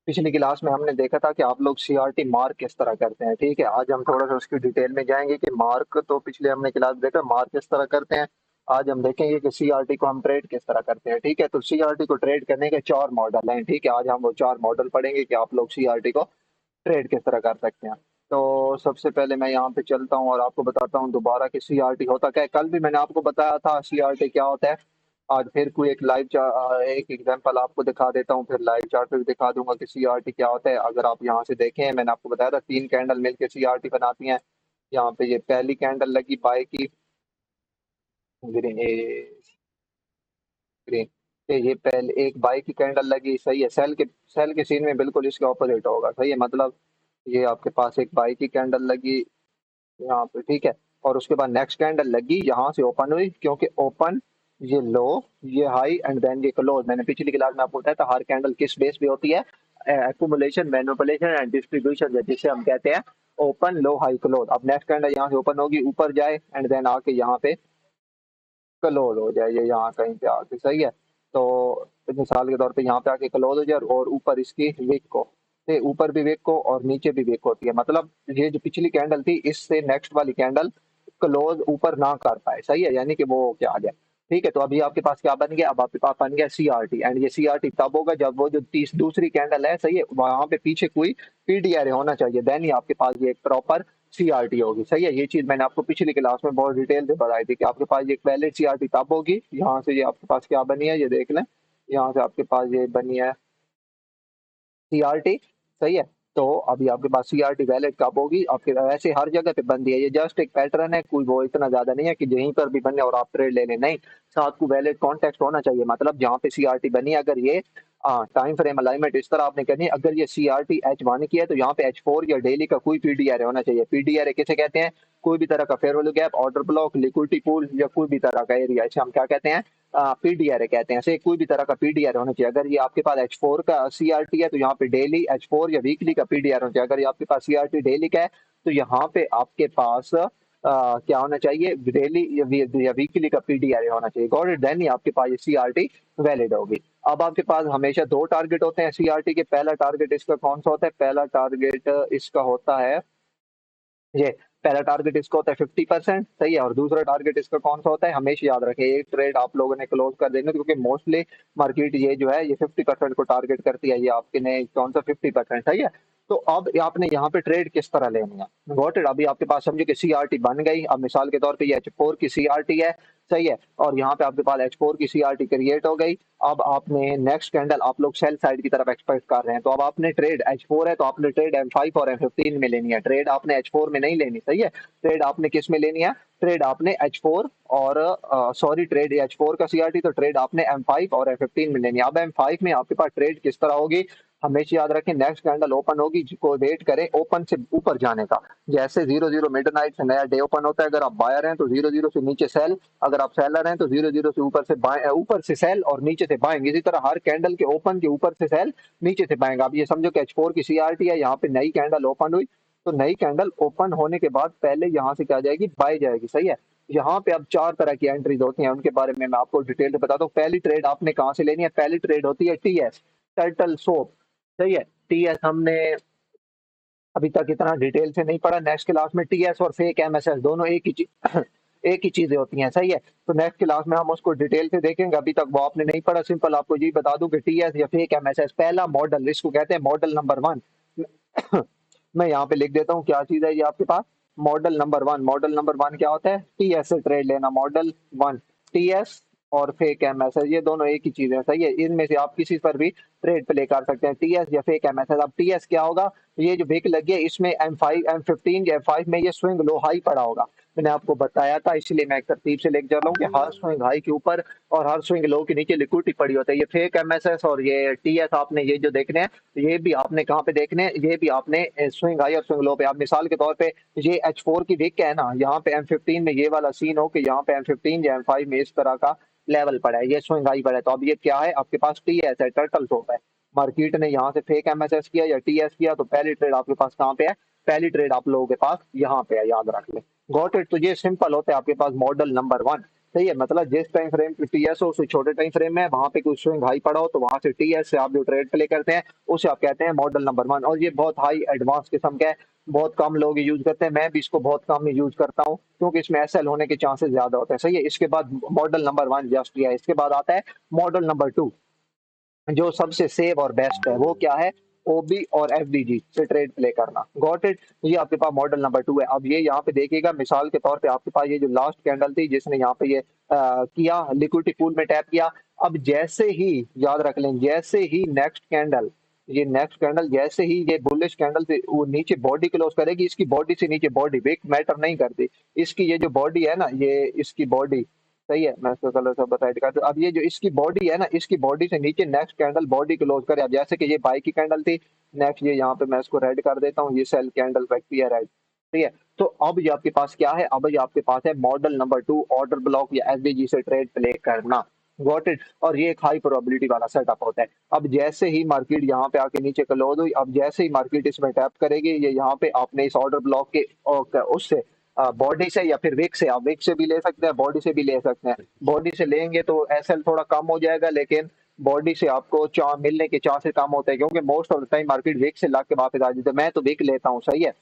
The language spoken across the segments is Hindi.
पिछली क्लास में हमने देखा था कि आप लोग सीआरटी मार्क किस तरह करते हैं। ठीक है, आज हम थोड़ा सा उसकी डिटेल में जाएंगे कि मार्क तो पिछले हमने क्लास देखा मार्क किस तरह करते हैं। आज हम देखेंगे कि सीआरटी को हम ट्रेड किस तरह करते हैं। ठीक है, तो सीआरटी को ट्रेड करने के चार मॉडल हैं। ठीक है, आज हम वो चार मॉडल पढ़ेंगे कि आप लोग सीआरटी को ट्रेड किस तरह कर सकते हैं। तो सबसे पहले मैं यहाँ पे चलता हूँ और आपको बताता हूँ दोबारा कि सीआरटी होता क्या है। कल भी मैंने आपको बताया था सीआरटी क्या होता है। आज फिर कोई एक एग्जांपल आपको दिखा देता हूँ, फिर लाइव चार्ट पे भी दिखा दूंगा कि सीआरटी क्या होता है। अगर आप यहाँ से देखें, मैंने आपको बताया था तीन कैंडल मिलकर सीआरटी बनाती हैं। यहाँ पे ये पहली कैंडल लगी बाय की, ग्रीन ग्रीन। ये पहले एक बाय की कैंडल लगी, सही है। सेल के सीन में बिल्कुल इसके ऑपोजिट होगा, सही है। मतलब ये आपके पास एक बाय की कैंडल लगी यहाँ पे, ठीक है। और उसके बाद नेक्स्ट कैंडल लगी, यहाँ से ओपन हुई, क्योंकि ओपन, ये लो, ये हाई एंड देन ये क्लोज। मैंने पिछली क्लास में आपको बताया था हर कैंडल किस बेस पे होती है, एक्यूमुलेशन, मैनिपुलेशन एंड डिस्ट्रीब्यूशन, जिसे हम कहते हैं ओपन लो हाई क्लोज। अब नेक्स्ट कैंडल यहाँ से ओपन होगी, ऊपर जाए एंड देन आके यहाँ पे क्लोज हो जाए, ये यहाँ कहीं पे आके, सही है। तो मिसाल के तौर पे यहाँ पे आके क्लोज हो जाए और ऊपर इसकी विक को, से ऊपर भी विक को और नीचे भी विक होती है। मतलब ये जो पिछली कैंडल थी, इससे नेक्स्ट वाली कैंडल क्लोज ऊपर ना कर पाए, सही है, यानी कि वो क्या आ जाए। ठीक है, तो अभी आपके पास क्या बन गया, अब आपके पास बन गया सीआरटी। एंड ये सीआरटी तब होगा जब वो जो तीस दूसरी कैंडल है, सही है, वहां पे पीछे कोई पीडीआर होना चाहिए, देन ही आपके पास ये एक प्रॉपर सीआरटी होगी, सही है। ये चीज मैंने आपको पिछली क्लास में बहुत डिटेल से बताई थी कि आपके पास एक वैलिड सीआरटी तब होगी। यहाँ से ये आपके पास क्या बनी है, ये देख लें। यहाँ से आपके पास ये बनी है सीआरटी, सही है। तो अभी आपके पास सीआरटी वैलिड कब होगी, आपके ऐसे हर जगह पे बनती है। ये जस्ट एक पैटर्न है, कोई वो इतना ज्यादा नहीं है कि यहीं पर भी बने और आप ट्रेड ले लें, नहीं। साथ को वैलिड कॉन्टेक्स्ट होना चाहिए। मतलब जहाँ पे सीआरटी बनी है, अगर ये टाइम फ्रेम अलाइनमेंट इस तरह आपने करनी है, अगर ये सीआरटी H1 की है तो यहाँ पे H4 या डेली का कोई पीडीआर होना चाहिए। पीडीआर किसे कहते हैं, कोई भी तरह का fair value gap, order block, liquidity pool या कोई भी तरह का एरिया, इसे हम क्या कहते हैं, पीडीआर कहते हैं। ऐसे कोई भी तरह का पीडीआर होना चाहिए। अगर ये आपके पास H4 का सीआरटी है तो यहाँ पे डेली H4 या वीकली का पीडीआर होना चाहिए। अगर ये आपके पास सीआरटी डेली का है तो यहाँ पे आपके पास क्या होना चाहिए, डेली या वीकली का पीडीआर होना चाहिए। गॉट इट, देन ही आपके पास ये सीआरटी वैलिड होगी। अब आपके पास हमेशा दो टारगेट होते हैं सीआरटी के। पहला टारगेट इसका कौन सा होता है, पहला टारगेट इसका होता है ये, पहला टारगेट इसका होता है 50%, सही है। और दूसरा टारगेट इसका कौन सा होता है, हमेशा याद रखें, एक ट्रेड आप लोगों ने क्लोज कर देना, क्योंकि मोस्टली मार्केट ये जो है ये 50% को टारगेट करती है। ये आपके ने कौन सा 50%, सही है। तो अब आपने यहाँ पे ट्रेड किस तरह लेनी है, गॉट इट। अभी आपके पास समझो कि सीआरटी बन गई। अब मिसाल के तौर पे ये H4 की सीआरटी है, सही है, और यहाँ पे आपके पास H4 की सीआरटी क्रिएट हो गई। अब आपने नेक्स्ट कैंडल आप लोग सेल साइड की तरफ एक्सपेक्ट कर रहे हैं, तो अब आपने ट्रेड H4 है तो आपने ट्रेड M5 और M15 में लेनी है। ट्रेड आपने H4 में नहीं लेनी, सही है। ट्रेड आपने किस में लेनी है, ट्रेड आपने H4 और सॉरी, ट्रेड H4 का सीआरटी, तो ट्रेड आपने M5 और M15 में लेनी है। अब M5 में आपके पास ट्रेड किस तरह होगी, हमेशा याद रखें, नेक्स्ट कैंडल ओपन होगी जिसको वेट करें ओपन से ऊपर जाने का। जैसे 00 मिडनाइट से नया डे ओपन होता है, अगर आप बायर हैं तो 00 से नीचे सेल, अगर आप सेलर हैं तो 00 से ऊपर से बाय, ऊपर से सेल और नीचे से बाइंग। इसी तरह हर कैंडल के ओपन के ऊपर से सेल, नीचे से बाइंग। आप ये समझो कि H4 की सीआरटी है, यहाँ पे नई कैंडल ओपन हुई, तो नई कैंडल ओपन होने के बाद पहले यहाँ से क्या जाएगी, बाय जाएगी, सही है। यहाँ पे अब चार तरह की एंट्रीज होती हैं, उनके बारे में मैं आपको डिटेल से बताता हूँ। पहली ट्रेड आपने कहाँ से लेनी है, पहली ट्रेड होती है टीएस, टर्टल सोप, सही है। टीएस हमने अभी तक इतना डिटेल से नहीं पढ़ा। नेक्स्ट क्लास में टीएस और फेक एमएसएस दोनों एक ही चीज एक ही चीजें होती हैं, सही है। तो नेक्स्ट क्लास में हम उसको डिटेल से देखेंगे, अभी तक वो आपने नहीं पढ़ा। सिंपल आपको ये बता दूं कि टीएस या फेक एमएसएस, पहला मॉडल, इसको कहते हैं मॉडल नंबर 1। मैं यहाँ पे लिख देता हूँ क्या चीज है ये आपके पास, मॉडल नंबर 1। मॉडल नंबर 1 क्या होता है, टीएस से ट्रेड लेना, मॉडल 1। टीएस और फेक एमएसएस ये दोनों एक ही चीज है, सही है। इनमें से आप किसी पर भी ट्रेड प्ले कर सकते हैं, टीएस या फेक एमएसएस। अब टीएस क्या होगा, ये जो विक लगी है इसमें M15 या M5 में ये स्विंग लो हाई पड़ा होगा। मैंने आपको बताया था, इसलिए मैं एक तरतीब से लेके चल रहा हूँ कि हर स्विंग हाई के ऊपर और हर स्विंग लो के नीचे लिक्विडिटी पड़ी होती है। ये फेक एमएसएस और ये टीएस आपने ये जो देखने हैं, ये भी आपने कहाँ पे देखने हैं, ये भी आपने स्विंग हाई और स्विंग लो पे। आप मिसाल के तौर पे ये H4 की विक है ना, यहाँ पे M15 में ये वाला सीन हो कि यहाँ पे M15 या M5 में इस तरह का लेवल पड़ा है, ये स्विंग हाई पड़ा है। तो अब ये क्या है, आपके पास टीएस है, टर्टल सोप है। मार्केट ने यहाँ से फेक एमएसएस किया या टीएस किया, तो पहली ट्रेड आपके पास कहाँ पे है, पहली ट्रेड आप लोगों के पास यहाँ पे है, याद रख ले। Got it. तो ये सिंपल होता है आपके पास मॉडल नंबर 1। सही है, मतलब जिस टाइम फ्रेम पे टीएस हो उससे छोटे टाइम फ्रेम में वहां पे कोई स्विंग हाई पड़ा हो तो वहां से टीएस से आप जो ट्रेड प्ले करते हैं उसे आप कहते हैं मॉडल नंबर 1। और ये बहुत हाई एडवांस किस्म का है, बहुत कम लोग यूज करते हैं, मैं भी इसको बहुत कम यूज करता हूँ क्योंकि इसमें एसएल होने के चांसेस ज्यादा होते हैं। सही है, इसके बाद मॉडल नंबर 1 जस्ट किया है, इसके बाद आता है मॉडल नंबर 2 जो सबसे सेफ और बेस्ट है। वो क्या है? ओबी और एफबीजी से ट्रेड प्ले करना। Got it? ये आपके पास मॉडल नंबर 2 है। अब ये यहाँ पे देखिएगा, मिसाल के तौर पे आपके पास ये जो लास्ट कैंडल थी जिसने यहाँ पे ये किया लिक्विडिटी पूल में टैप किया, अब जैसे ही याद रख लें, जैसे ही नेक्स्ट कैंडल, ये नेक्स्ट कैंडल जैसे ही ये बुलिश कैंडल से वो नीचे बॉडी क्लोज करेगी, इसकी बॉडी से नीचे बॉडी विक मैटर नहीं करती, इसकी ये जो बॉडी है ना, ये इसकी बॉडी, सही है, मैं इसका कलर सब बता दिखा। तो अब ये जो इसकी बॉडी है ना, इसकी बॉडी से नीचे नेक्स्ट कैंडल बॉडी क्लोज करे। अब जैसे कि ये बाई की कैंडल थी, नेक्स्ट ये यहाँ पे मैं इसको रेड कर देता हूँ, ये सेल कैंडल व्यक्ति है रेड, ठीक है। तो अब ये आपके पास क्या है? अब ये आपके पास है मॉडल नंबर 2 ऑर्डर ब्लॉक या एसबीजी से ट्रेड प्ले करना। Got it? और ये एक हाई प्रोबेबिलिटी वाला सेटअप होता है। अब जैसे ही मार्केट यहाँ पे आके नीचे क्लोज हुई, अब जैसे ही मार्केट इसमें टैप करेगी, ये यहाँ पे आपने इस ऑर्डर ब्लॉक के उससे बॉडी से या फिर विक से, आप विक से भी ले सकते हैं, बॉडी से भी ले सकते हैं। बॉडी से लेंगे तो एसएल थोड़ा कम हो जाएगा, लेकिन बॉडी से आपको मिलने के चांसेस कम होते हैं क्योंकि most of the time market विक से ला के वापस आ जाती है। मैं तो विक लेता हूँ, सही है,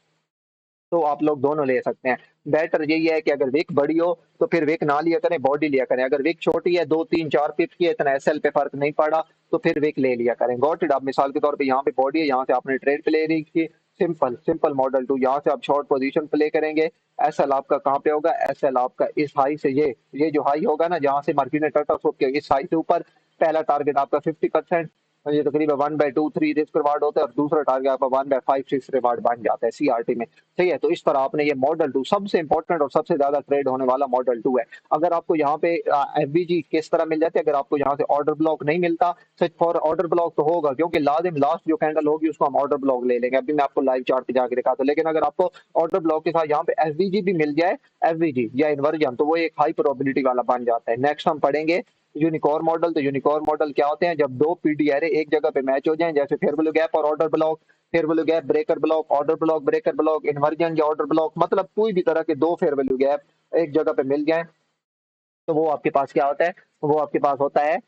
तो आप लोग दोनों ले सकते हैं। बेटर यही है कि अगर विक बड़ी हो तो फिर विक ना लिया करें, बॉडी लिया करें। अगर विक छोटी है, 2 3 4 पिप की है, इतना एसएल पे फर्क नहीं पड़ा, तो फिर विक ले लिया करें। Got it? आप मिसाल के तौर पे यहाँ पे बॉडी है, यहाँ से आपने ट्रेड प्ले रही की, सिंपल सिंपल मॉडल 2, यहाँ से आप शॉर्ट पोजीशन प्ले करेंगे। एसएल आपका कहाँ पे होगा? एसएल आपका इस हाई से, ये जो हाई होगा ना, जहाँ से मार्केट ने टच ऑफ किया, इस हाई से ऊपर पहला टारगेट आपका 50%, और ये तकरीबन 1/2 3 रिस्क रिवार्ड होता है, और दूसरा टारगेट आपका 1/5 6 रिवार्ड बन जाता है सीआरटी में। सही है, तो इस तरह आपने ये मॉडल 2 सबसे इंपॉर्टेंट और सबसे ज्यादा ट्रेड होने वाला मॉडल 2 है। अगर आपको यहाँ पे एफबीजी किस तरह मिल जाती है, अगर आपको यहाँ से ऑर्डर ब्लॉक नहीं मिलता, सच फॉर ऑर्डर ब्लॉक तो होगा क्योंकि लाजिम लास्ट जो कैंडल होगी उसको हम ऑर्डर ब्लॉक ले लेंगे, अभी मैं आपको लाइव चार्ट पे जाके दिखाता हूँ। लेकिन अगर आपको ऑर्डर ब्लॉक के साथ यहाँ पे एफबीजी भी मिल जाए, एफबीजी या इन्वर्जन, तो वो एक हाई प्रोबेबिलिटी वाला बन जाता है। नेक्स्ट हम पढ़ेंगे यूनिकॉर्न मॉडल। तो यूनिकॉर्न मॉडल क्या होते हैं? जब दो पीडी एरे एक जगह पे मैच हो जाएं, जैसे फेयर वैल्यू गैप और order block, fair value gap breaker block, order block breaker block, inversion या ऑर्डर ब्लॉक, मतलब कोई भी तरह के दो फेयर वैल्यू गैप एक जगह पे मिल जाएं, तो वो आपके पास क्या होता है? वो आपके पास होता है,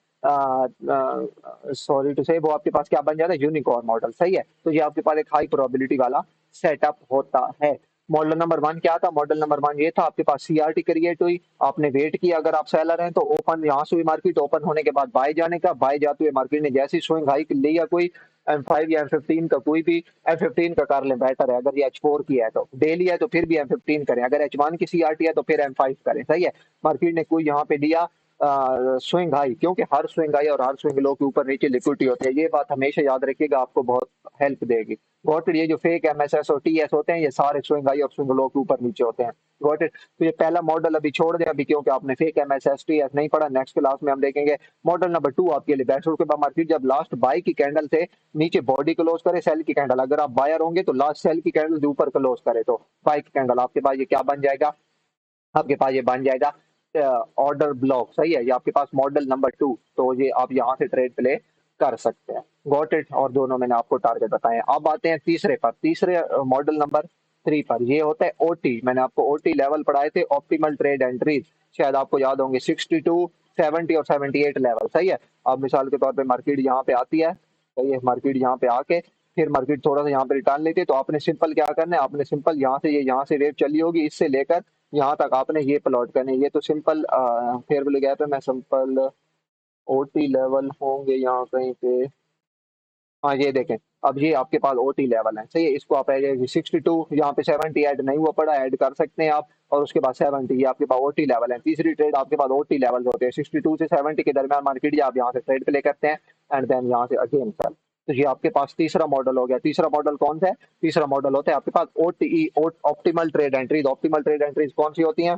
सॉरी टू से, वो आपके पास क्या बन जाता है? Unicorn model. सही है, तो ये आपके पास एक हाई प्रोबेबिलिटी वाला सेटअप होता है। मॉडल नंबर 1 क्या था? मॉडल नंबर 1 ये था, आपके पास सीआरटी क्रिएट हुई, आपने वेट किया, अगर आप सेलर हैं तो ओपन यहाँ से हुई मार्केट, ओपन होने के बाद बाय जाने का, बाय जाते हुए मार्केट ने जैसी स्विंग हाई लिया कोई M5 या M15 का, कोई भी M15 का कर लें बेटर है। अगर ये H4 की है तो डेली है तो फिर भी M15 करें, अगर H1 की सीआरटी है तो फिर M5 करें। सही है, मार्केट ने कोई यहाँ पे लिया स्विंग हाई, क्योंकि हर स्विंग हाई और हर स्विंग लो के ऊपर नीचे लिक्विडिटी होती है, ये बात हमेशा याद रखिएगा, आपको बहुत हेल्प देगी। Got it? ये जो फेक एमएसएस और टीएस होते हैं, ये सारे स्विंग हाई और स्विंग लो के ऊपर नीचे होते हैं। Got it? तो ये पहला मॉडल अभी छोड़ दें अभी, क्योंकि आपने फेक एमएसएस टीएस नहीं पढ़ा, नेक्स्ट क्लास में हम देखेंगे। मॉडल नंबर 2 आपके लिए बेस्ट। उसके बाद मार्केट जब लास्ट बाय की कैंडल से नीचे बॉडी क्लोज करे, सेल की कैंडल, अगर आप बायर होंगे तो लास्ट सेल की कैंडल से ऊपर क्लोज करे तो बाय की कैंडल, आपके पास ये क्या बन जाएगा? आपके पास ये बन जाएगा ऑर्डर ब्लॉक। सही है, ये आपके पास मॉडल नंबर 2, तो ये आप यहाँ से ट्रेड प्ले कर सकते हैं। Got it? और दोनों मैंने आपको टारगेट बताए हैं। अब आते हैं तीसरे पर, तीसरे मॉडल नंबर 3 पर, ये होता है ओटी। मैंने आपको ओटी लेवल पढ़ाए थे, ऑप्टिमल ट्रेड एंट्रीज, शायद आपको याद होंगे, 62 70 और 78 लेवल। सही है, अब मिसाल के तौर पे मार्केट यहाँ पे आती है, सही है, मार्केट यहाँ पे आके फिर मार्केट थोड़ा सा यहाँ पे रिटर्न लेती है, तो आपने सिंपल क्या करना है? आपने सिंपल यहाँ से, ये यहाँ से वेव चली होगी, इससे लेकर यहाँ तक आपने ये प्लॉट करने, ये तो सिंपल फेयर वैल्यू गैप है, मैं सिंपल ओटी लेवल होंगे यहाँ कहीं पे, हाँ ये देखें, अब ये आपके पास ओटी लेवल है। सही है, इसको आप 62, यहाँ पे 70 ऐड नहीं हुआ पड़ा, ऐड कर सकते हैं आप, और उसके बाद 70 ये आपके पास ओटी लेवल है। तीसरी ट्रेड आपके पास ओटी लेवल होते हैं, 62 से 70 के दरमियान मार्केट, आप यहाँ से ट्रेड प्ले करते हैं एंड देन यहाँ से अगेन सेल। तो ये आपके पास तीसरा मॉडल हो गया। तीसरा मॉडल कौन सा है? तीसरा मॉडल होता है आपके पास OTE, optimal trade entries. Optimal trade entries कौन सी होती हैं?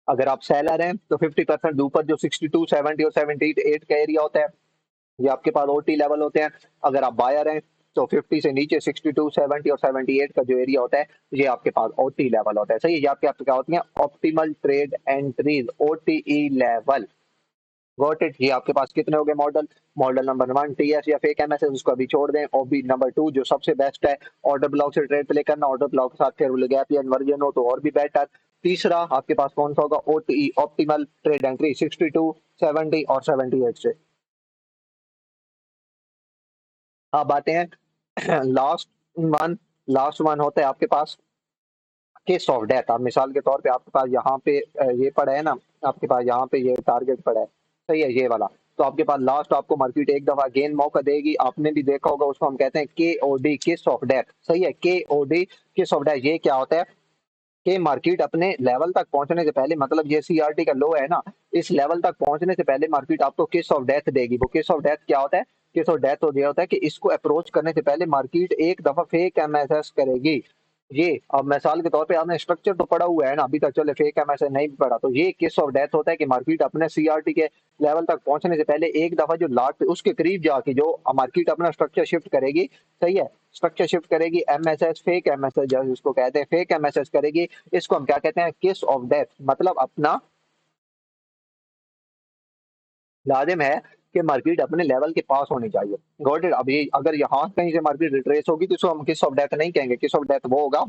अगर आप सेलर हैं तो 50% ऊपर जो 62 70 और 78 का एरिया होता है, ये आपके पास ओटी लेवल होते हैं। अगर आप बायर हैं तो 50 से नीचे 62 70 और 78 का जो एरिया होता है, ये आपके पास ओटी लेवल होता है। सही है, ये आपके आपके क्या होती है? Optimal trade entries, OTE level. Got it. ये आपके पास कितने हो गए मॉडल। मॉडल नंबर 1 टीएस या फेक एमएसएस, उसको अभी छोड़ दें। और भी नंबर 2 जो सबसे बेस्ट है, ऑर्डर ब्लॉक से ट्रेड प्ले करना, ऑर्डर ब्लॉक के साथ फिर गैपियन वर्जन हो तो और भी बेटर। तीसरा आपके पास कौन सा होगा, ओटीई ऑप्टिमल ट्रेड एंट्री 62, 70 और 78 से। अब आते हैं लास्ट वन। लास्ट वन होता है आपके पास केस ऑफ डेथ। आप मिसाल के तौर पे आपके पास यहाँ पे ये पड़ा है ना, आपके पास यहाँ पे ये टारगेट पड़ा है, सही है, ये वाला। तो आपके पास लास्ट आपको मार्केट एक दफा गेन मौका देगी। आपने भी देखा होगा, उसको हम कहते हैं K O D, kiss of death, सही है, K O D, kiss of death. ये क्या होता है कि मार्केट अपने लेवल तक पहुंचने से पहले, मतलब ये सीआरटी का लो है ना, इस लेवल तक पहुंचने से पहले मार्केट आपको किस ऑफ डेथ देगी। वो किस ऑफ डेथ क्या होता है, किस ऑफ डेथ हो, ये होता है कि इसको अप्रोच करने से पहले मार्केट एक दफा फेक एमएसएस करेगी। ये अब मिसाल के तौर पे आपने स्ट्रक्चर तो पड़ा हुआ है ना अभी तक, चले फेक एमएसएस नहीं भी पड़ा, तो ये किस ऑफ डेथ होता है कि मार्केट अपने सीआरटी के लेवल तक पहुंचने से पहले एक दफा जो लास्ट उसके करीब जाके जो मार्केट अपना स्ट्रक्चर शिफ्ट करेगी, सही है, स्ट्रक्चर शिफ्ट करेगी, एमएसएस फेक एमएसएस जैसे उसको कहते हैं, फेक एमएसएस करेगी। इसको हम क्या कहते हैं, किस ऑफ डेथ। मतलब अपना लाजिम है कि मार्केट अपने लेवल के पास होनी चाहिए। Got it. अभी अगर यहाँ कहीं से मार्केट रिट्रेस होगी तो इसको हम किस ऑफ डेथ नहीं कहेंगे। किस ऑफ डेथ वो होगा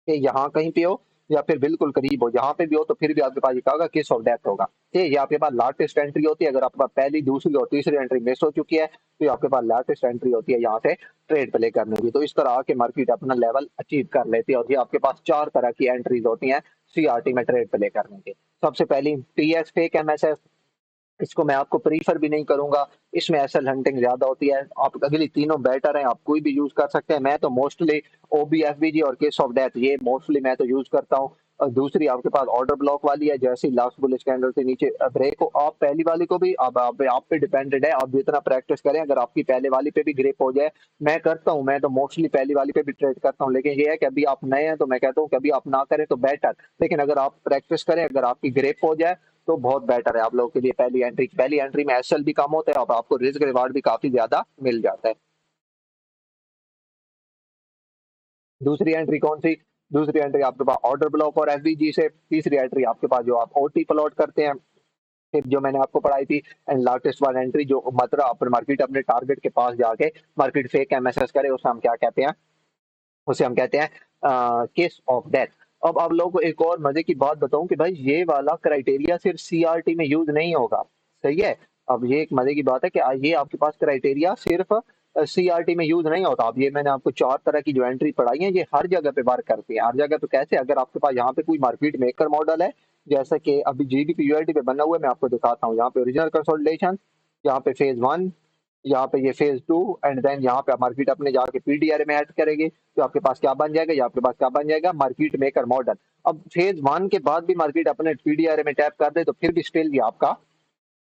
कि यहाँ कहीं पे हो या फिर बिल्कुल करीब हो, जहां पे भी हो तो फिर भी आपके पास ये क्या होगा, किस ऑफ डेथ होगा। ठीक है, ये आपके पास लार्जेस्ट एंट्री होती है। अगर आपके पास पहली, दूसरी और तीसरी एंट्री मिस हो चुकी है तो ये आपके पास लार्जेस्ट एंट्री होती है यहाँ से ट्रेड प्ले करने की। तो इस तरह आके मार्केट अपना लेवल अचीव कर लेती है। और ये आपके पास 4 तरह की एंट्रीज होती हैं सीआरटी में ट्रेड प्ले करने की। सबसे पहली टीएस फेक एमएसएस, इसको मैं आपको प्रीफर भी नहीं करूंगा, इसमें एसएल हंटिंग ज्यादा होती है। आप अगली तीनों बेटर हैं, आप कोई भी यूज कर सकते हैं। मैं तो मोस्टली ओबीएफबीजी और केस ऑफ डेथ ये मोस्टली मैं तो यूज करता हूँ। और दूसरी आपके पास ऑर्डर ब्लॉक वाली है, जैसे लास्ट बुलिश कैंडल से नीचे ब्रेक हो, आप पहली वाली को भी अब आप पे डिपेंडेड है, आप जितना प्रैक्टिस करें। अगर आपकी पहले वाली पे भी ग्रिप हो जाए, मैं करता हूँ, मैं तो मोस्टली पहली वाली पे भी ट्रेड करता हूँ, लेकिन ये है कि अभी आप नए हैं तो मैं कहता हूँ कभी आप ना करें तो बेटर। लेकिन अगर आप प्रैक्टिस करें, अगर आपकी ग्रिप हो जाए तो बहुत बेटर है आप लोगों के लिए। पहली एंट्री में एसएल भी कम होता है और आपको रिस्क रिवार्ड भी काफी ज्यादा मिल जाता है। दूसरी एंट्री कौन सी, दूसरी एंट्री आपके पास ऑर्डर ब्लॉक और एफबीजी से। तीसरी एंट्री आपके पास जो आप ओटी प्लॉट करते हैं, फिर जो मैंने आपको पढ़ाई थी। एंड लास्टेस्ट वन एंट्री जो मतलब अपने मार्केट अपने टारगेट के पास जाके मार्केट फेक एमएसएस करे, उसे हम क्या कहते हैं, उसे हम कहते हैं केस ऑफ डेथ। अब आप लोगों को एक और मजे की बात बताऊं कि भाई ये वाला क्राइटेरिया सिर्फ सीआरटी में यूज नहीं होगा, सही है। अब ये एक मजे की बात है कि ये आपके पास क्राइटेरिया सिर्फ सीआरटी में यूज नहीं होता। अब ये मैंने आपको 4 तरह की जो एंट्री पढ़ाई है ये हर जगह पे वर्क करती है। हर जगह पे कैसे, अगर आपके पास यहाँ पे कोई मार्केट मेकर मॉडल है, जैसा कि अभी जीडीपी यूएसडी पे बना हुआ है, मैं आपको दिखाता हूँ। यहाँ पे ओरिजिनल कंसोलिडेशन, यहाँ पे फेज 1, यहाँ पे ये फेज 2, एंड देन यहाँ पे मार्केट अपने जाके पीडीआर में ऐड करेगी तो आपके पास क्या बन जाएगा, ये आपके पास क्या बन जाएगा, मार्केट मेकर मॉडल। अब फेज 1 के बाद भी मार्केट अपने पीडीआर में टैप कर दे तो फिर भी स्टिल ये आपका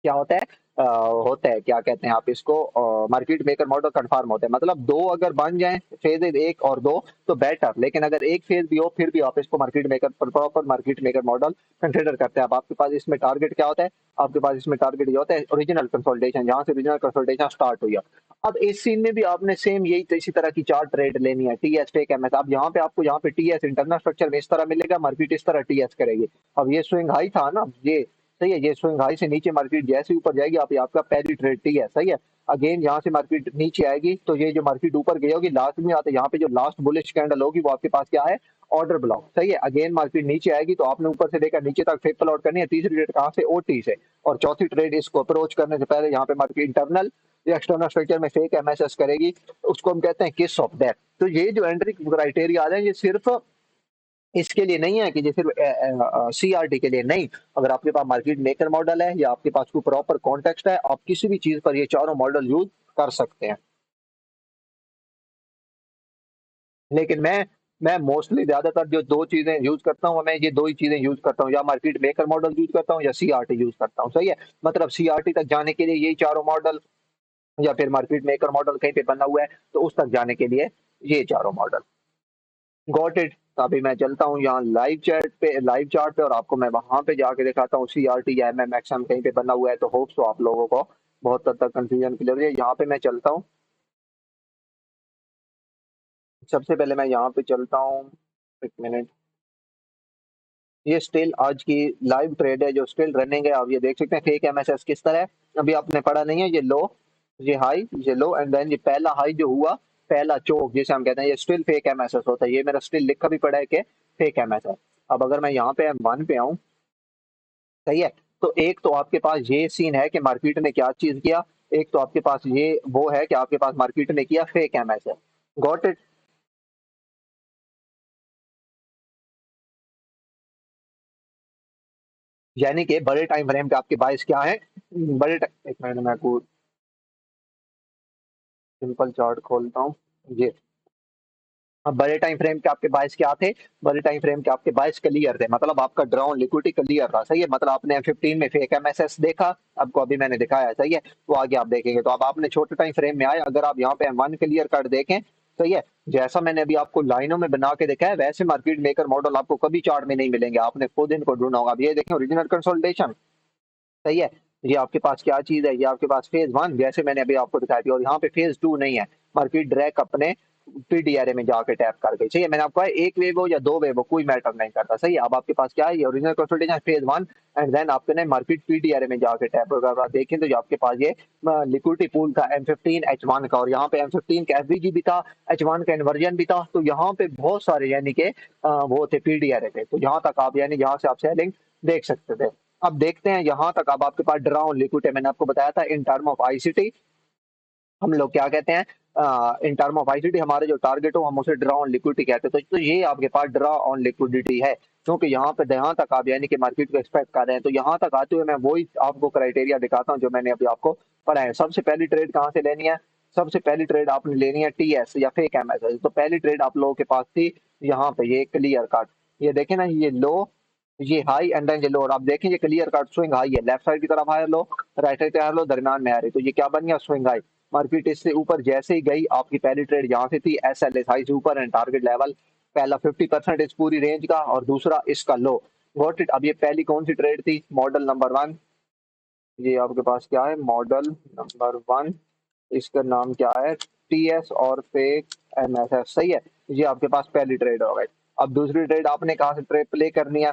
क्या होता है, होता है, क्या कहते हैं आप इसको, मार्केट मेकर मॉडल कंफर्म होता है। मतलब दो अगर बन जाए, फेज एक और दो, तो बेटर। लेकिन अगर एक फेज भी हो फिर भी आप इसको market maker, proper market maker model consider करते हैं। अब आपके पास इसमें टारगेट क्या होता है, आपके पास इसमें टारगेट ये होता है ओरिजिनल कंसोलिडेशन, जहां से ओरिजिनल कंसोलिडेशन स्टार्ट हुई है। अब इस सीन में भी आपने सेम यही इसी तरह की 4 ट्रेड लेनी है, टीएस टेक एमएस। अब यहाँ पे आपको यहाँ पे टीएस इंटरनल स्ट्रक्चर में इस तरह मिलेगा, मार्केट इस तरह टीएस करेगी। अब ये स्विंग हाई था ना, ये सही है, ये स्विंग हाई से नीचे मार्केट जैसे ही ऊपर जाएगी, आप ये आपका पहली ट्रेड टी है, सही है। अगेन यहाँ से मार्केट नीचे आएगी तो ये जो मार्केट ऊपर गई होगी लास्ट में आते, यहाँ पे जो लास्ट बुलिश कैंडल होगी वो आपके पास क्या है, ऑर्डर ब्लॉक, सही है। अगेन मार्केट नीचे आएगी तो आपने ऊपर से लेकर नीचे तक फेक प्लॉट करनी है। तीसरी ट्रेड कहाँ से, ओटी से। और चौथी ट्रेड इसको अप्रोच करने से पहले यहाँ पे मार्केट इंटरनल या एक्सटर्नल स्ट्रक्चर में फेक एमएसएस करेगी, उसको हम कहते हैं किस ऑफ डेथ। तो ये जो एंट्री क्राइटेरिया आ रहे हैं ये सिर्फ इसके लिए नहीं है कि ये सिर्फ सीआरटी के लिए नहीं। अगर आपके पास मार्केट मेकर मॉडल है या आपके पास कोई प्रॉपर कॉन्टेक्स्ट है, आप किसी भी चीज पर ये चारों मॉडल यूज कर सकते हैं। लेकिन मैं मोस्टली ज्यादातर जो दो चीजें यूज करता हूँ, मैं ये दो ही चीजें यूज करता हूँ, या मार्केट मेकर मॉडल यूज करता हूँ या सीआरटी यूज करता हूँ, सही है। मतलब सीआरटी तक जाने के लिए यही चारों मॉडल, या फिर मार्केट मेकर मॉडल कहीं पे बना हुआ है तो उस तक जाने के लिए ये चारों मॉडल। Got it. अभी मैं चलता हूँ यहाँ लाइव चैट पे, लाइव चार्ट पे, और आपको मैं वहां पे जाके दिखाता हूँ सीआरटी या एमएमएक्सएम कहीं पे बना हुआ है, तो होप्स तो आप लोगों को बहुत हद तक कंफ्यूजन क्लियर है। यहाँ पे मैं चलता हूँ, सबसे पहले मैं यहाँ पे चलता हूँ, एक मिनट। ये स्टिल आज की लाइव ट्रेड है जो स्टिल रनिंग है। आप ये देख सकते हैं फेक एमएसएस किस तरह है। अभी आपने पढ़ा नहीं है, ये लो, ये हाई, ये लो, एंड देन ये पहला हाई जो हुआ, पहला चोक जिसे हम कहते हैं, ये स्टिल फेक एमएसएस होता है। ये मेरा स्टिल लिखा भी पड़ा है कि फेक एमएसएस। अब अगर मैं यहाँ पे M1 पे आऊँ, सही है, तो एक तो आपके पास ये सीन है कि मार्केट ने क्या चीज किया, एक तो आपके पास ये वो है कि आपके पास मार्केट ने किया फेक एमएसएस। Got it. यानी कि बड़े टाइम फ्रेम पे आपके बाइस क्या है, एक मिनट में आपको सिंपल चार्ट खोलता हूँ। ये अब बड़े टाइम फ्रेम के आपके बाइस क्या थे, बड़े टाइम फ्रेम के आपके बाइस क्लियर थे, मतलब आपका ड्रॉन लिक्विडिटी क्लियर था, सही है। मतलब आपने M15 में फेक एमएसएस देखा, आपको अभी मैंने दिखाया, सही है, वो आगे आप देखेंगे। तो अब आपने छोटे टाइम फ्रेम में आए, अगर आप यहाँ पे M1 क्लियर कर देखें, सही है, जैसा मैंने अभी आपको लाइनों में बना के दिखाया, वैसे मार्केट मेकर मॉडल आपको कभी चार्ट में नहीं मिलेंगे, आपने खुद इनको ढूंढना होगा। अब ये देखें ओरिजिनल कंसोलिडेशन, सही है, ये आपके पास क्या चीज है, ये आपके पास फेज 1 जैसे मैंने अभी आपको दिखाई थी, और यहाँ पे फेज 2 नहीं है। मार्केट डायरेक्ट अपने पीडीआरए में जाके टैप कर गई, सही है। मैंने आपको कहा एक वेव हो या दो वेव हो कोई मैटर नहीं करता, सही है। अब आपके पास क्या है, ये original consolidation phase 1, and then आपने मार्केट पीडीआरए में जाके टैप अगर आप देखें तो ये आपके पास ये लिक्विडिटी पूल था M15 H1 का, और यहाँ पे M15 का एफवीजी भी था, H1 का इन्वर्जन भी था। तो यहाँ पे बहुत सारे यानी कि वो थे पीडीआरए पे, तो यहाँ तक आप यानी यहाँ से आप सेलिंग देख सकते थे। अब देखते हैं यहाँ तक। अब आपके पास ड्राउन लिक्विड है, मैंने आपको बताया था इन टर्म ऑफ आईसीटी हम लोग क्या कहते हैं, इन टर्म ऑफ आईसीटी हमारे जो टारगेट हो हम उसे ड्रा ऑन लिक्विडिटी कहते हैं। तो ये आपके पास ड्रा ऑन लिक्विडिटी है, क्योंकि यहाँ पे यहाँ तक आप यानी कि मार्केट को एक्सपेक्ट कर रहे हैं। तो यहाँ तक आते हुए मैं वही आपको क्राइटेरिया दिखाता हूँ जो मैंने अभी आपको पढ़ाया है। सबसे पहली ट्रेड कहाँ से लेनी है, सबसे पहली ट्रेड आपने लेनी है टीएस या फेक एमएसएस। तो पहली ट्रेड आप लोगों के पास थी यहाँ पे, ये क्लियर कट, ये देखे ना, ये लो, ये हाई एंड देन ये लो, और आप देखें ये क्लियर कट स्विंग हाई है, लेफ्ट साइड की तरफ हाई लो, राइट साइड पे हाई लो, दरमियान में आ रही, तो ये क्या बन गया, स्विंग हाई। मार्केट इससे ऊपर जैसे ही गई, आपकी पहली ट्रेड यहाँ से थी एसएलएस हाई से ऊपर एंड टारगेट लेवल पहला 50% इस पूरी रेंज का, और दूसरा इसका लो। Got it. अब ये पहली कौन सी ट्रेड थी, मॉडल नंबर 1, ये आपके पास क्या है, मॉडल नंबर 1, इसका नाम क्या है, टीएस और फेक एमएसएस, सही है। ये आपके पास पहली ट्रेड हो गई। अब दूसरी ट्रेड आपने कहाँ से ट्रेड प्ले करनी है,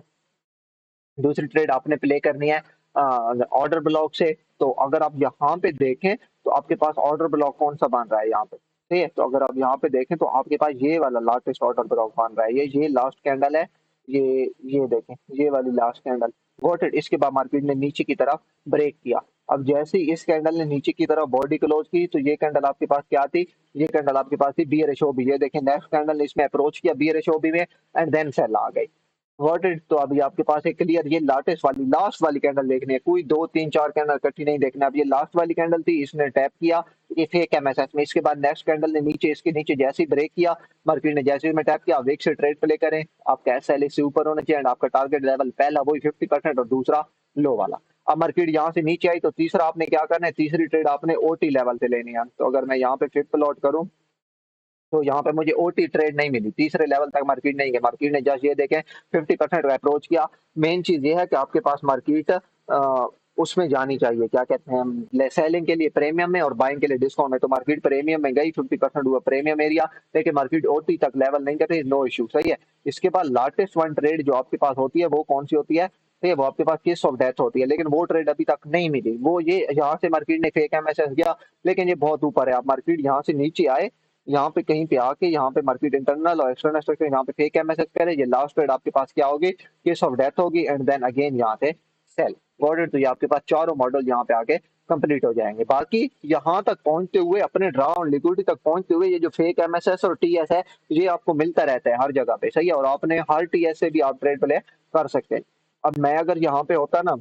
दूसरी ट्रेड आपने प्ले करनी है ऑर्डर ब्लॉक से। तो अगर आप यहाँ पे देखें तो आपके पास ऑर्डर ब्लॉक कौन सा बन रहा है यहाँ पे, ठीक है। तो अगर आप यहाँ पे देखें तो आपके पास ये वाला लार्जेस्ट ऑर्डर ब्लॉक बन रहा है, ये लास्ट कैंडल है, ये देखें, ये वाली लास्ट कैंडल। Got it. इसके बाद मार्केट ने नीचे की तरफ ब्रेक किया। अब जैसे ही इस कैंडल ने नीचे की तरफ बॉडी क्लोज की, तो ये कैंडल आपके पास क्या थी, ये कैंडल आपके पास थी बियरिश ओबी। ये देखें नेक्स्ट कैंडल ने इसमें अप्रोच किया बियरिश ओबी में, एंड देन सेल आ गई। Got it. तो अभी आपके पास एक क्लियर ये लाटेस्ट वाली लास्ट वाली कैंडल देखनी है, कोई दो तीन चार कैंडल इकट्ठी नहीं देखना। अब ये लास्ट वाली कैंडल थी, इसने टैप किया, ये फेक एमएसएस में। इसके बाद नेक्स्ट कैंडल ने नीचे, इसके नीचे जैसे ही ब्रेक किया, मार्केट ने जैसे ही में टैप किया, आप एक से ट्रेड प्ले करें, आपका एसएलए से ऊपर होना चाहिए, एंड आपका टारगेट लेवल पहला वही 50% और दूसरा लो वाला। अब मार्केट यहाँ से नीचे आई तो तीसरा आपने क्या करना है, तीसरी ट्रेड आपने ओटी लेवल से लेनी है। तो अगर मैं यहाँ पे फिर प्लॉट करूँ तो यहाँ पे मुझे ओटी ट्रेड नहीं मिली, तीसरे लेवल तक मार्केट नहीं गई। मार्केट ने जस्ट ये देखें 50% अप्रोच किया। मेन चीज ये है कि आपके पास मार्केट उसमें जानी चाहिए, क्या कहते हैं, सेलिंग के लिए प्रीमियम में और बाइंग के लिए डिस्काउंट में। तो मार्केट प्रीमियम में गई, 50% हुआ प्रीमियम एरिया, लेकिन मार्केट ओटी तक लेवल नहीं करती, नो इशू, सही है। इसके बाद लार्जेस्ट वन ट्रेड जो आपके पास होती है वो कौन सी होती है, तो ये वो आपके पास केस ऑफ डेथ होती है, लेकिन वो ट्रेड अभी तक नहीं मिली। वो ये यहाँ से मार्केट ने फेक एमएसएस गया, लेकिन ये बहुत ऊपर है। आप मार्केट यहाँ से नीचे आए, यहाँ पे कहीं पे आके, यहाँ पे मार्केट इंटरनल और एक्सटर्नल स्ट्रक्चर, यहाँ पे फेक एमएसएस करे, ये लास्ट ट्रेड आपके पास क्या होगी, केस ऑफ डेथ होगी, एंड देन अगेन यहाँ से सेल। Got it. तो ये आपके पास चारों मॉडल यहाँ पे आके कंप्लीट हो जाएंगे। बाकी यहाँ तक पहुंचते हुए, अपने ड्रा ऑन लिक्विडिटी तक पहुंचते हुए, ये जो फेक एमएसएस और टीएस है, ये आपको मिलता रहता है हर जगह पे, सही है। और आपने हर टीएस से भी आप ट्रेड प्ले कर सकते हैं। अब मैं अगर यहाँ पे होता ना,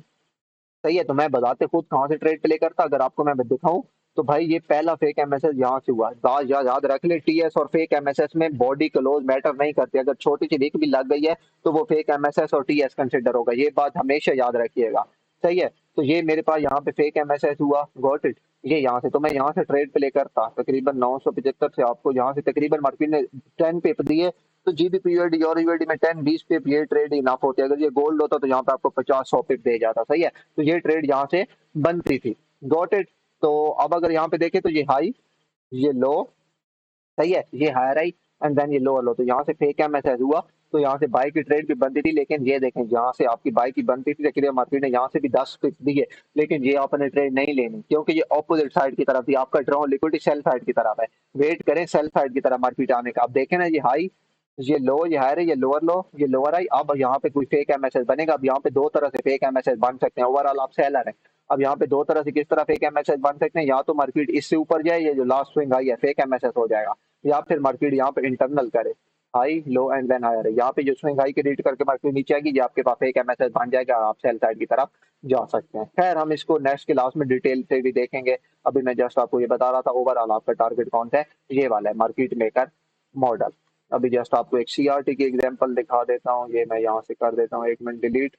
सही है, तो मैं बताते खुद कहाँ से ट्रेड प्ले करता, अगर आपको मैं दिखाऊं तो भाई ये पहला फेक एमएसएस यहाँ से हुआ। याद रख ले, टीएस और फेक एमएसएस में बॉडी क्लोज मैटर नहीं करती, अगर छोटी सी रिक भी लग गई है तो वो फेक एमएसएस और टीएस कंसिडर होगा, ये बात हमेशा याद रखिएगा, सही है। तो ये मेरे पास यहाँ पे फेक एमएसएस हुआ, गॉट इट। ये यहाँ से, तो मैं यहाँ से ट्रेड प्ले करता तकरीबन 975 से, आपको यहाँ से तकरीबन मार्केट ने 10 पिप दिए, तो जीबीपीयूडी और यूएडी में 10-20 पिप ये ट्रेड इनफ होती है। अगर ये गोल्ड होता तो यहाँ पे आपको 50-100 पिप दे जाता, सही है। तो ये ट्रेड यहाँ से बनती थी, गॉट इट। तो अब अगर यहाँ पे देखें तो ये हाई, ये लो, सही है, ये हायर आई, एंड देन ये लोअर लो, तो यहाँ से फेक एमएसएस हुआ, तो यहाँ से बाई की ट्रेड भी बनती थी, लेकिन ये देखें जहाँ से आपकी बाई की बनती थी क्लियर मार्केट ने यहाँ से भी 10 पिप दी है, लेकिन ये आपने ट्रेड नहीं लेनी क्योंकि ये ऑपोजिट साइड की तरफ थी, आपका ड्रॉ लिक्विडिटी सेल साइड की तरफ है। वेट करें सेल साइड की तरफ मार्केट आने का। आप देखें ना ये हाई, ये लो, ये हायर है, ये लोअर लो, ये लोअर आई। अब यहाँ पे कोई फेक एमएसएस बनेगा। अब यहाँ पे दो तरह से फेक एमएसएस बन सकते हैं। ओवरऑल आप सेलर है। अब यहाँ पे दो तरह से किस तरह फेक एमएसएस बन सकते हैं, या तो मार्केट इससे ऊपर जाए, ये जो लास्ट स्विंग आई है फेक एमएसएस हो जाएगा, या फिर मार्केट यहाँ पे इंटरनल करे high low and then higher है। यहाँ पे जो स्विंग हाई के रीड करके मार्केट नीचे आएगी, ये आपके पास फेक एमएसएस बन जाएगा, आप सेल साइड की तरफ जा सकते हैं। खैर हम इसको नेक्स्ट क्लास में डिटेल से भी देखेंगे। अभी मैं जस्ट आपको ये बता रहा था ओवरऑल आपका टारगेट कौन सा है, ये वाला है मार्केट मेकर मॉडल। अभी जस्ट आपको एक सीआरटी की एग्जांपल दिखा देता हूँ, ये मैं यहाँ से कर देता हूँ 1 मिनट डिलीट।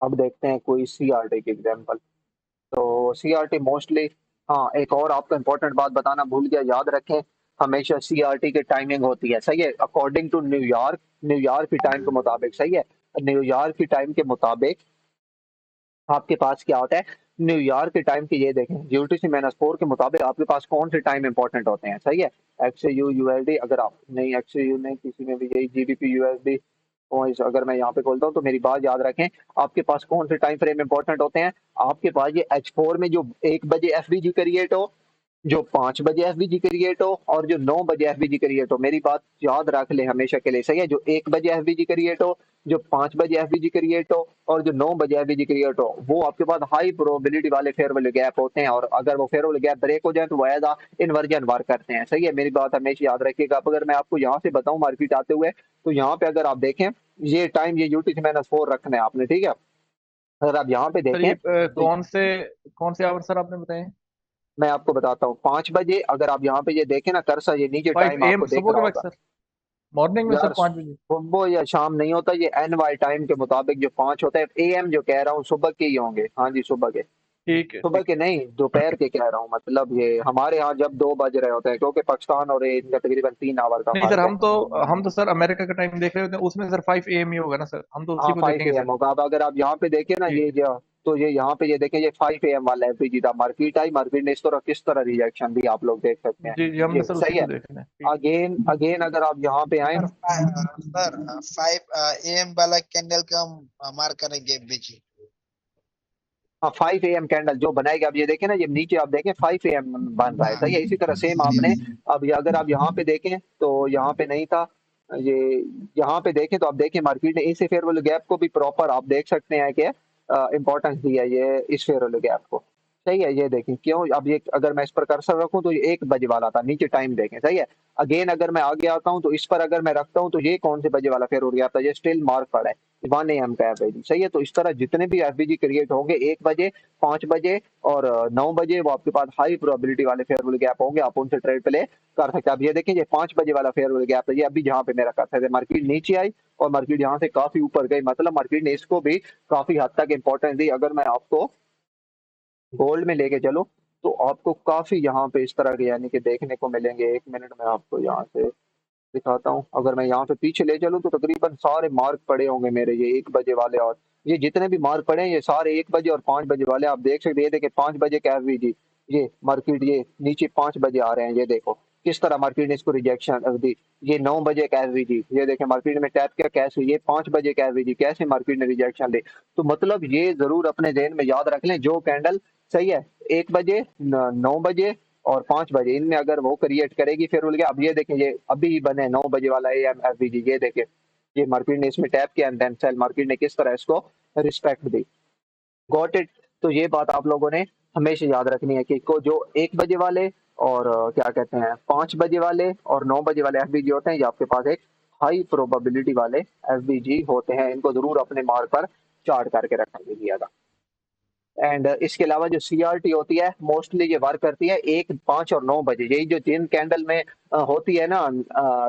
अब देखते हैं कोई सीआरटी की एग्जांपल। तो सीआरटी मोस्टली, हाँ एक और आपको इम्पोर्टेंट बात बताना भूल गया, याद रखें हमेशा सीआरटी की टाइमिंग होती है, सही है, अकॉर्डिंग टू न्यूयॉर्क, न्यूयॉर्क की टाइम के मुताबिक, सही है। न्यूयॉर्क की टाइम के मुताबिक आपके पास क्या होता है, न्यूयॉर्क के टाइम की ये देखें UTC-4 के मुताबिक आपके पास कौन से टाइम इंपॉर्टेंट होते हैं, सही है। एक्सयू यूएसडी, अगर आप नहीं एक्सयू नहीं किसी में भी यही जीबीपी यूएसडी, अगर मैं यहाँ पे खोलता हूँ तो मेरी बात याद रखें, आपके पास कौन से टाइम फ्रेम इंपॉर्टेंट होते हैं। आपके पास ये H4 में जो 1 बजे एफबीजी क्रिएट हो, जो 5 बजे एफबीजी क्रिएट हो, और जो 9 बजे एफबीजी क्रिएट हो। मेरी बात याद रख ले हमेशा के लिए, सही है। जो 1 बजे एफबीजी क्रिएट हो, जो 5 बजे एफबीजी क्रिएट हो, और जो 9 बजे एफबीजी क्रिएट हो, वो आपके पास हाई प्रोबेबिलिटी वाले फेयरवेल गैप होते हैं। और अगर वो फेयरवेल गैप ब्रेक हो जाए तो वो एज अ इन्वर्जन वर्क करते हैं, सही है। मेरी बात हमेशा याद रखिएगा। अब अगर मैं आपको यहाँ से बताऊं मार्केट आते हुए, तो यहाँ पे अगर आप देखें ये टाइम, ये UTC-4 रखना है आपने, ठीक है। अगर आप यहाँ पे सर देखें ये तो कौन से आवर सर आपने बताए? मैं आपको बताता हूँ 5 बजे, अगर आप यहाँ पे ये देखें ना कर्सर, ये नीचे फाइव टाइम ए आपको एम देख सुबह रहा के वक्त होगा। सर, मॉर्निंग में सर यार 5 बजे। सुबह या शाम नहीं होता, ये NY टाइम के मुताबिक जो 5 होता है, AM जो कह रहा हूँ सुबह के ही होंगे। हाँ जी सुबह के, ठीक है सुबह ठीक के नहीं दोपहर के कह रहा हूँ। मतलब ये हमारे यहाँ जब 2 बज रहे होते हैं, क्योंकि पाकिस्तान और ये इनका तकरीबन 3 आवर का नहीं सर, फर्क है। हम तो सर अमेरिका का टाइम देख रहे होते हैं, उसमें सर 5 AM ही होगा ना सर, हम तो हाँ उसी को 5 देखेंगे AM सर। होगा। अब अगर आप यहाँ पे देखें ना ठीक ये जो, तो ये यहाँ पे ये देखें ये 5 AM वाला एफबीजी था, मार्केट आई, मार्केट ने इस तरह किस तरह रिएक्शन दी आप लोग देख सकते हैं। जी जी, हमने ये सर उसी सही को है। देखना है। ठीक। अगेन अगेन अगर आप यहाँ पे आए, सर 5 AM वाला कैंडल का हम मार्क करेंगे बीच। हाँ 5 AM कैंडल जो बनाएगा। अब ये देखें ना, ये नीचे आप देखें 5 AM बन रहा है, सही है। इसी तरह सेम आपने, अब ये अगर आप यहाँ पे देखें तो यहाँ पे नहीं था ये, यहाँ पे देखें तो आप देखें मार्केट ने इस फेयरवेल गैप को भी प्रॉपर आप देख सकते हैं कि इंपॉर्टेंस दी है ये इस फेयरवेल गैप को, सही है। ये देखें क्यों, अब ये अगर मैं इस पर कर्सर रखूं तो ये 1 बजे वाला था, नीचे टाइम देखें, सही है। अगेन अगर मैं आगे आता हूं तो इस पर अगर मैं रखता हूं तो ये कौन से बजे वाला फेयरवेल गैप था, ये स्टिल मार्क पड़ा है 1 AM का एवरेज, सही है। तो इस तरह जितने भी एफबीजी क्रिएट होंगे 1 बजे, 5 बजे और 9 बजे, वो आपके पास हाई प्रोबेबिलिटी वाले फेयरवेल गैप होंगे, आप उनसे ट्रेड प्ले कर सकते हैं। अब ये देखें ये 5 बजे वाला फेयरवेल गैप है, ये अभी जहाँ पे मेरा कर सकते मार्केट नीचे आई और मार्केट यहाँ से काफी ऊपर गई, मतलब मार्केट ने इसको भी काफी हद तक इंपॉर्टेंस दी। अगर मैं आपको गोल्ड में लेके चलो तो आपको काफी यहाँ पे इस तरह के यानी कि देखने को मिलेंगे। 1 मिनट में आपको यहाँ से दिखाता हूँ। अगर मैं यहाँ पे पीछे ले चलूँ तो तकरीबन सारे मार्क पड़े होंगे मेरे, ये 1 बजे वाले, और ये जितने भी मार्क पड़े हैं ये सारे 1 बजे और 5 बजे वाले। आप देख सकते हैं, ये देखिए 5 बजे का एवरेज, ये मार्केट ये नीचे 5 बजे आ रहे हैं, ये देखो किस तरह मार्केट ने इसको रिजेक्शन दी। ये 9 बजे का एवरेज, ये देखें मार्केट में टैप किया कैसे, ये 5 बजे का एवरेज कैसे मार्केट ने रिजेक्शन दी। तो मतलब ये जरूर अपने जहन में याद रख लें, जो कैंडल सही है 1 बजे, 9 बजे और 5 बजे, इनमें अगर वो क्रिएट करेगी फिर उल गया। अब ये देखें ये अभी बने 9 बजे वाला AMFBG, ये देखें ये मार्केट ने इसमें टैप किया एंड देन सेल, मार्केट ने किस तरह इसको रिस्पेक्ट दी। Got it. तो ये बात आप लोगों ने हमेशा याद रखनी है कि को जो 1 बजे वाले और क्या कहते हैं 5 बजे वाले और 9 बजे वाले एफबीजी होते हैं, ये आपके पास एक हाई प्रोबेबिलिटी वाले एफबीजी होते हैं। इनको जरूर अपने मार्क पर चार्ट करके रखेंगे ज्यादा। एंड इसके अलावा जो सीआरटी होती है मोस्टली ये वर्क करती है 1, 5 और 9 बजे, यही जो जिन कैंडल में होती है ना,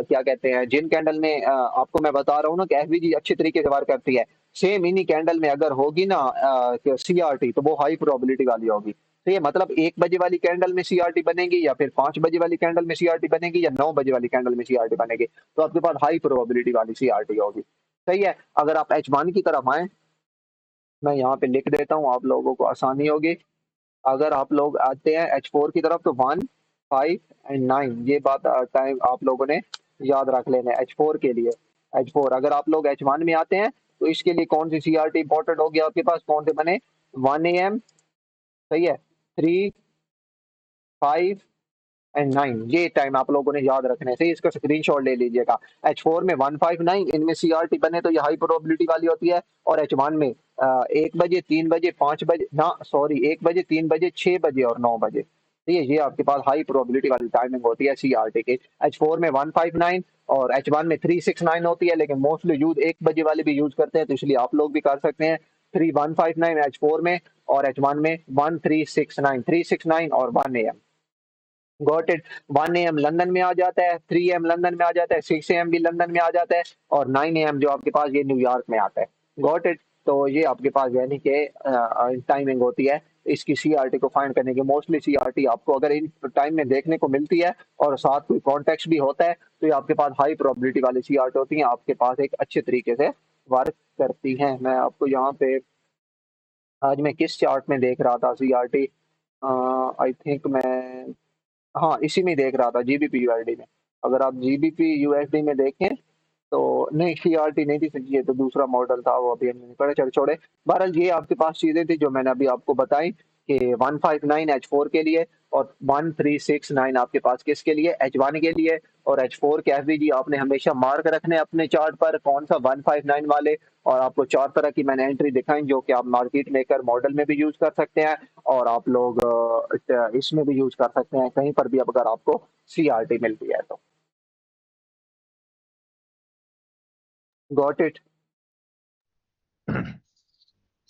क्या कहते हैं जिन कैंडल में आपको मैं बता रहा हूँ ना कि एफबीजी अच्छी तरीके से वर्क करती है, सेम इन्हीं कैंडल में अगर होगी ना सीआरटी तो वो हाई प्रोबेबिलिटी वाली होगी। तो ये मतलब 1 बजे वाली कैंडल में सीआरटी बनेगी, या फिर 5 बजे वाली कैंडल में सीआरटी बनेगी, या 9 बजे वाली कैंडल में सीआरटी बनेगी, तो आपके पास हाई प्रोबेबिलिटी वाली सीआरटी होगी, सही है। अगर आप एच1 की तरफ आए, मैं यहाँ पे लिख देता हूँ आप लोगों को आसानी होगी। अगर आप लोग आते हैं H4 की तरफ तो 1, 5 एंड 9, ये बात टाइम आप लोगों ने याद रख लेना है H4 के लिए। H4 अगर आप लोग H1 में आते हैं तो इसके लिए कौन सी CRT इंपॉर्टेंट होगी आपके पास, कौन से बने 1 AM, सही है, 3, 5 एंड 9, ये टाइम आप लोगों ने याद रखना है, सही। इसका स्क्रीनशॉट ले लीजिएगा। H4 में 159 इनमें CRT बने तो ये हाई प्रोबेबिलिटी वाली होती है, और H1 में 1 बजे, 3 बजे, 5 बजे, ना सॉरी 1 बजे, 3 बजे, 6 बजे और 9 बजे, ठीक है। ये आपके पास हाई प्रोबेबिलिटी वाली टाइमिंग होती है CRT की। H4 में 159 और H1 में 369 होती है, लेकिन मोस्टली यूज 1 बजे वाले भी यूज करते हैं, तो इसलिए आप लोग भी कर सकते हैं 3159 H4 में, और H1 में 1369, 369 और 1 AM। Got it. 1 AM London में आ जाता है, 3 AM लंदन में आ जाता है, 6 AM भी लंदन में आ जाता है, और 9 AM जो आपके पास ये न्यूयॉर्क में आता है। Got it. तो ये आपके पास यानी कि टाइमिंग होती है इसकी CRT को फाइंड करने की। मोस्टली CRT आपको अगर इन टाइम में देखने को मिलती है और साथ कोई कॉन्टेक्स्ट भी होता है तो ये आपके पास हाई प्रोबेबिलिटी वाली CRT होती है, आपके पास एक अच्छे तरीके से वर्क करती हैं। मैं आपको यहाँ पे आज मैं किस चार्ट में देख रहा था CRT, आई थिंक मैं, हाँ इसी में देख रहा था GBP USD में। अगर आप GBP USD में देखें तो नहीं, CRT नहीं थी सच्ची, ये तो दूसरा मॉडल था, वो अभी हमने पढ़े, चल छोड़े। बहरहाल ये आपके पास चीजें थी जो मैंने अभी आपको बताई कि 159 H4 के लिए और 1369 आपके पास किसके लिए, H1 के लिए। और H4 के FVG आपने हमेशा मार्क रखने अपने चार्ट पर कौन सा 159 वाले, और आपको 4 तरह की मैंने एंट्री दिखाई जो कि आप मार्केट मेकर मॉडल में भी यूज कर सकते हैं, और आप लोग इसमें भी यूज कर सकते हैं कहीं पर भी अगर आपको CRT मिलती है तो। Got it.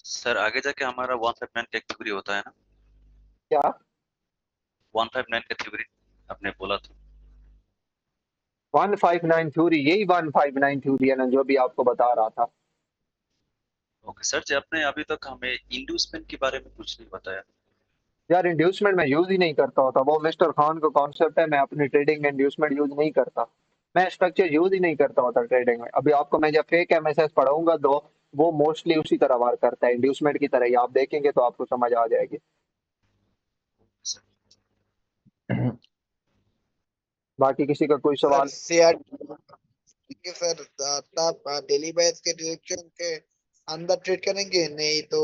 सर आगे जाके हमारा 159 कैटेगरी होता है ना, क्या 159 कैटेगरी आपने बोला था। 159 थ्योरी, यही 159 थ्योरी है ना जो भी आपको बता रहा था। ओके सर जी, आपने अभी तक हमें इंड्यूसमेंट के बारे में कुछ नहीं बताया। यार इंड्यूसमेंट मैं यूज ही नहीं करता होता, वो मिस्टर खान का कॉन्सेप्ट है, मैं अपनी ट्रेडिंग में इंड्यूसमेंट यूज नहीं करता। मैं स्ट्रक्चर यूज ही नहीं करता होता ट्रेडिंग में। अभी आपको मैं जब फेक MSS पढ़ाऊंगा तो वो मोस्टली उसी तरह वर्क करता है, इंड्यूसमेंट की तरह ही, आप देखेंगे तो आपको समझ आ जाएगी। सर बाकी किसी का कोई सर सवाल? CRT ठीक है सर, तब डेली बेस के डायरेक्शन के अंदर ट्रेड करेंगे, नहीं तो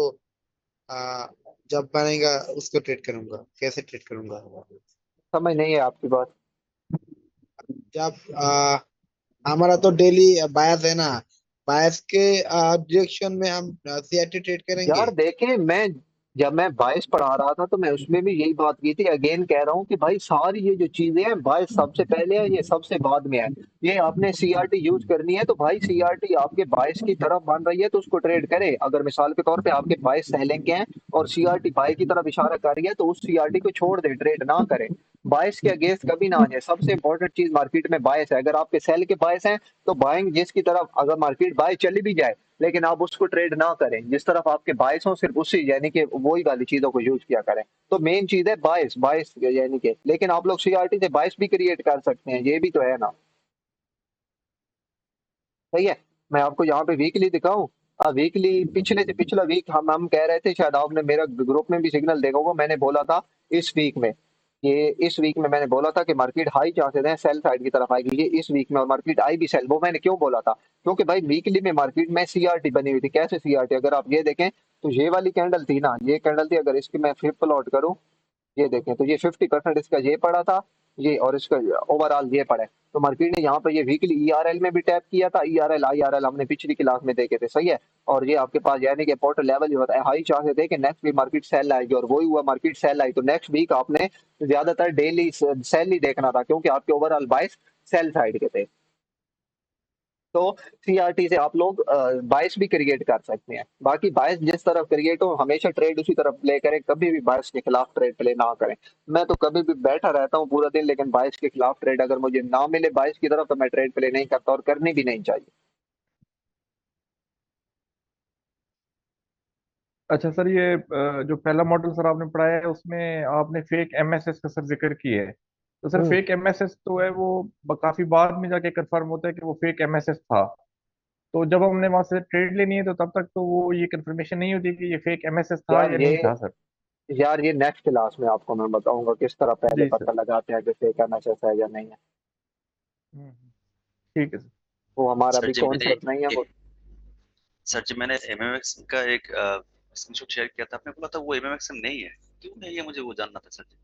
आ, जब बनेगा उसको ट्रेड करूंगा, कैसे ट्रेड करूंगा? समझ नहीं है आपकी बात। जब हमारा तो डेली बायस है ना, बायस के डायरेक्शन में हम CRT ट्रेड करेंगे। यार देखें, मैं जब मैं बायस पढ़ा रहा था तो मैं उसमें भी यही बात की थी, अगेन कह रहा हूँ कि भाई सारी ये जो चीजें हैं बायस सबसे पहले है, ये सबसे बाद में है। ये आपने CRT यूज करनी है तो भाई CRT आपके बायस की तरफ बन रही है तो उसको ट्रेड करे। अगर मिसाल के तौर पे आपके बायस सेलिंग के हैं और CRT बाय की तरफ इशारा कर रही है तो उस CRT को छोड़ दे, ट्रेड ना करे, बायस के अगेंस्ट कभी ना आ जाए। सबसे इंपॉर्टेंट चीज मार्केट में बायस है। अगर आपके सेल के बायस हैं तो बाइंग जिसकी तरफ, अगर मार्केट बाय चली भी जाए लेकिन आप उसको ट्रेड ना करें, जिस तरफ आपके बायस हो सिर्फ उसी यानी कि वही वाली चीजों को यूज किया करें। तो मेन चीज है बायस, बायस यानी कि, लेकिन आप लोग CRT से बायस भी क्रिएट कर सकते हैं, ये भी तो है ना, सही है। मैं आपको यहाँ पे वीकली दिखाऊं, वीकली पिछले से पिछला वीक हम कह रहे थे, शायद आपने मेरा ग्रुप में भी सिग्नल देखा होगा, मैंने बोला था इस वीक में, ये इस वीक में मैंने बोला था कि मार्केट हाई चांसेस है सेल साइड की तरफ आएगी ये इस वीक में, और मार्केट आई भी सेल। वो मैंने क्यों बोला था, क्योंकि भाई वीकली में मार्केट में CRT बनी हुई थी। कैसे CRT, अगर आप ये देखें तो ये वाली कैंडल थी ना, ये कैंडल थी, अगर इसकी मैं फ्लिप प्लॉट करूं, ये देखें तो ये 50% इसका ये पड़ा था, ये और इसका ओवरऑल ये पड़ा है। तो मार्केट ने यहाँ पर ये वीकली ERL में भी टैप किया था, ERL IRL हमने पिछली क्लास में देखे थे, सही है। और ये आपके पास यानी कि पोर्टल लेवल जो होता है हाई चांसेस थे कि नेक्स्ट वीक मार्केट सेल आएगी, और वही हुआ, मार्केट सेल आई। तो नेक्स्ट वीक आपने ज्यादातर डेली सेल ही देखना था क्योंकि आपके ओवरऑल बाइस सेल साइड के थे। तो CRT से आप लोग बायस भी क्रिएट कर सकते हैं। बाकी बायस जिस तरफ क्रिएट हो हमेशा ट्रेड उसी तरफ प्ले करें, कभी भी बायस के खिलाफ ट्रेड प्ले ना करें। मैं तो कभी भी बैठा रहता हूँ पूरा दिन, लेकिन बायस के खिलाफ ट्रेड अगर मुझे ना मिले बायस की तरफ तो मैं ट्रेड प्ले नहीं करता, और करनी भी नहीं चाहिए। अच्छा सर, ये जो पहला मॉडल सर आपने पढ़ाया है उसमें आपने फेक MSS का सर जिक्र किया है। तो सर हम्म फेक MSS तो है वो काफी बाद में जाके कंफर्म होता है कि वो फेक MSS था। तो जब हमने वहां से ट्रेड लेनी है तो तब तक तो वो ये कंफर्मेशन नहीं होती कि ये फेक MSS था यार या ये नहीं था सर। यार ये नेक्स्ट क्लास में आपको मैं बताऊंगा किस तरह पहले जी पता सर। लगाते हैं कि फेक MSS है या नहीं है। हम्म। ठीक है सर। वो हमारा सर भी जी मैंने कॉन्सेप्ट नहीं है वो। सर जी मैंने एमएमएक्स का एक स्क्रीनशॉट शेयर किया था, आपने बोला था वो एमएमएक्स नहीं है, क्यों नहीं है, मुझे वो जानना था सर जी।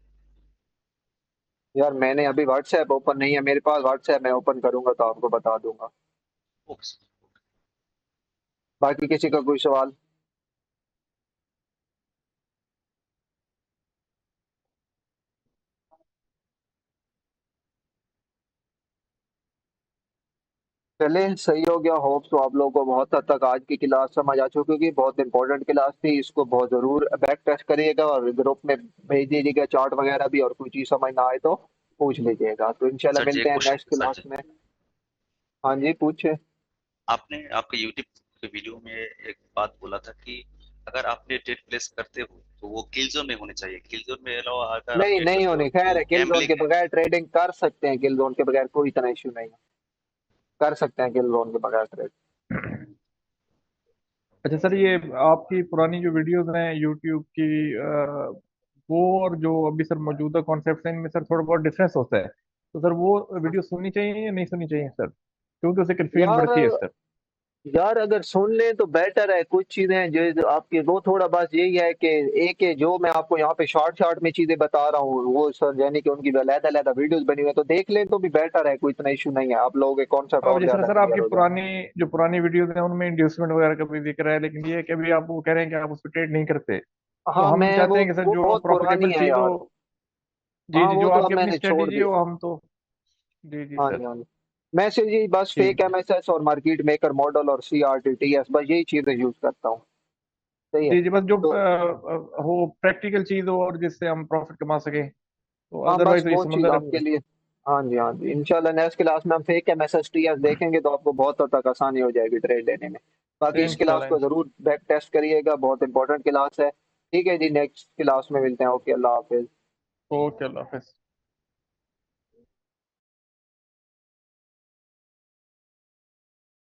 यार मैंने अभी व्हाट्सएप ओपन नहीं है मेरे पास, व्हाट्सएप मैं ओपन करूंगा तो आपको बता दूंगा। Okay sir. बाकी किसी का कोई सवाल? चले सही हो गया। होप तो आप लोगों को बहुत हद तक आज की क्लास समझ आ चुकी होगी। बहुत इंपॉर्टेंट क्लास थी, इसको बहुत जरूर बैक टेस्ट करिएगा और ग्रुप में भेज दीजिएगा चार्ट वगैरह भी, और कोई चीज समझ ना आए तो पूछ लीजिएगा। तो इंशाल्लाह सर जी मिलते एक हैं क्वेश्चन नेक्स्ट सर क्लास जी, में। हाँ जी पूछे। आपने आपके यूट्यूब के वीडियो में एक बात बोला था कि अगर आपने ट्रेड प्लेस करते हो तो वो किल जोन में होने चाहिए, किल जोन में अलावा अगर आप नहीं ट्रेड नहीं करते हो होनी, खैर तो है किल जोन गैम्बलिंग के है। बगैर ट्रेडिंग कर सकते हैं, किल जोन के बगैर कोई इतना इश्यू नहीं है, कर सकते हैं किल जोन के बगैर ट्रेड। अच्छा सर, ये आपकी पुरानी जो वीडियोस हैं यूट्यूब की, वो और जो अभी सर मौजूदा कॉन्सेप्ट हैं इनमें सर थोड़ा बहुत डिफरेंस होता है, तो सर वो वीडियो सुननी चाहिए या नहीं सुननी चाहिए सर, क्योंकि उससे कन्फ्यूजन यार बढ़ती है सर। यार अगर सुन लें तो बेटर है। कुछ चीजें जो आपकी वो थोड़ा बस यही है कि एक है जो मैं आपको यहाँ पे शॉर्ट शॉर्ट में चीजें बता रहा हूँ, वो सर यानी कि उनकी अलग-अलग वीडियोस बनी हुई है तो देख लें तो भी बेटर है, कोई इतना इशू नहीं है, आप लोगों के कॉन्सेप्ट अब और जैसे ज्यादा सर क्लियर आपकी हो जाएंगे। पुरानी जो पुरानी वीडियोस हैं उनमें इंड्यूसमेंट वगैरह का भी जिक्र है, लेकिन ये है कि अभी आप वो कह रहे हैं कि आप उस पर ट्रेड नहीं करते, तो हाँ हम मैं चाहते हैं कि सर वो जो बहुत प्रॉफिटेबल पुरानी है चीज हो। यार। जी हाँ जी, वो जो तो अब आपकी अपनी मैंने छोड़ स्ट्रेटेजी दी। हो हम तो। जी जी हाँ सर। जी हाँ जी। मैसेज यही बस फेक ठीक है। एमएसएस और मार्केट मेकर मॉडल और CRTTS, बस यही चीजें यूज करता हूँ। सही है। जी जी, बस जो तो हो प्रैक्टिकल चीज हो और जिससे हम प्रॉफिट कमा सकें, तो हाँ बस अदरवाइज तो ये वो चीज समंदर आपके है। लिए। हाँ जी हाँ जी, इंशाल्लाह नेक्स्ट क्लास में हम फेक MSSTS देखेंगे तो आपको बहुत हद तक आसानी हो जाएगी ट्रेड लेने में। बाकी इस क्लास इंशाल्लाह को जरूर बैक टेस्ट करिएगा, बहुत इंपॉर्टेंट क्लास है। ठीक है जी, नेक्स्ट क्लास में मिलते हैं। ओके, अल्लाह हाफिज। ओके, अल्लाह हाफिज।